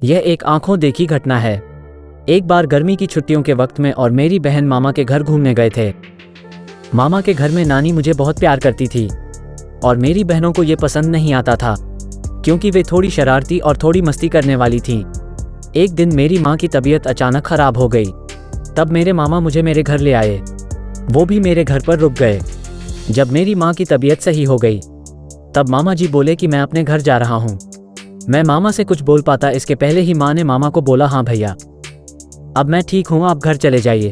यह एक आंखों देखी घटना है। एक बार गर्मी की छुट्टियों के वक्त में और मेरी बहन मामा के घर घूमने गए थे। मामा के घर में नानी मुझे बहुत प्यार करती थी और मेरी बहनों को ये पसंद नहीं आता था क्योंकि वे थोड़ी शरारती और थोड़ी मस्ती करने वाली थीं। एक दिन मेरी माँ की तबीयत अचानक ख़राब हो गई। तब मेरे मामा मुझे मेरे घर ले आए। वो भी मेरे घर पर रुक गए। जब मेरी माँ की तबीयत सही हो गई तब मामा जी बोले कि मैं अपने घर जा रहा हूँ। मैं मामा से कुछ बोल पाता इसके पहले ही माँ ने मामा को बोला, हाँ भैया अब मैं ठीक हूँ, आप घर चले जाइए।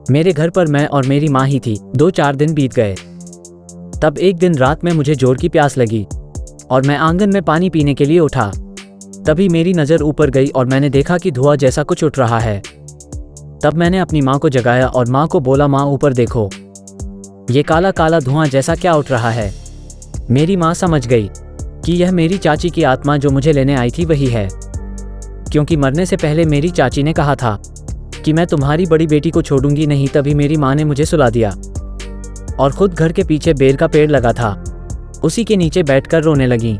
मेरे घर पर मैं और मेरी माँ ही थी। 2-4 दिन बीत गए। तब एक दिन रात में मुझे जोर की प्यास लगी और मैं आंगन में पानी पीने के लिए उठा। तभी मेरी नज़र ऊपर गई और मैंने देखा कि धुआं जैसा कुछ उठ रहा है। तब मैंने अपनी माँ को जगाया और माँ को बोला, माँ ऊपर देखो, ये काला काला धुआं जैसा क्या उठ रहा है। मेरी माँ समझ गई कि यह मेरी चाची की आत्मा जो मुझे लेने आई थी वही है, क्योंकि मरने से पहले मेरी चाची ने कहा था कि मैं तुम्हारी बड़ी बेटी को छोड़ूंगी नहीं। तभी मेरी माँ ने मुझे सुला दिया और खुद घर के पीछे बेर का पेड़ लगा था, उसी के नीचे बैठकर रोने लगी,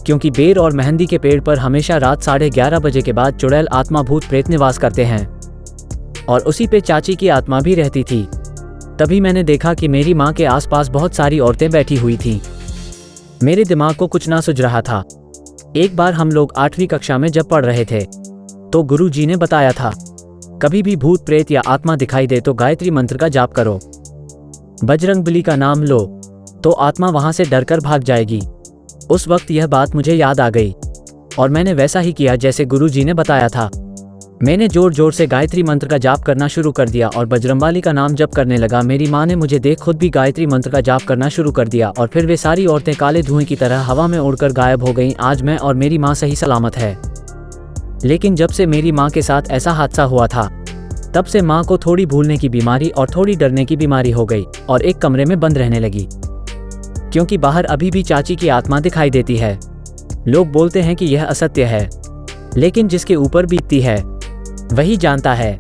क्योंकि बेर और मेहंदी के पेड़ पर हमेशा रात 11:30 बजे के बाद चुड़ैल आत्मा भूत प्रेत निवास करते हैं और उसी पे चाची की आत्मा भी रहती थी। तभी मैंने देखा कि मेरी माँ के आसपास बहुत सारी औरतें बैठी हुई थीं। मेरे दिमाग को कुछ ना सूझ रहा था। एक बार हम लोग 8वीं कक्षा में जब पढ़ रहे थे तो गुरु जी ने बताया था, कभी भी भूत प्रेत या आत्मा दिखाई दे तो गायत्री मंत्र का जाप करो, बजरंगबली का नाम लो तो आत्मा वहां से डरकर भाग जाएगी। उस वक्त यह बात मुझे याद आ गई और मैंने वैसा ही किया जैसे गुरु जी ने बताया था। मैंने जोर जोर से गायत्री मंत्र का जाप करना शुरू कर दिया और बजरंगबली का नाम जप करने लगा। मेरी माँ ने मुझे देख खुद भी गायत्री मंत्र का जाप करना शुरू कर दिया और फिर वे सारी औरतें काले धुएं की तरह हवा में उड़कर गायब हो गईं। आज मैं और मेरी माँ सही सलामत है। लेकिन जब से मेरी माँ के साथ ऐसा हादसा हुआ था तब से माँ को थोड़ी भूलने की बीमारी और थोड़ी डरने की बीमारी हो गई और एक कमरे में बंद रहने लगी, क्योंकि बाहर अभी भी चाची की आत्मा दिखाई देती है। लोग बोलते हैं कि यह असत्य है, लेकिन जिसके ऊपर बीतती है वही जानता है।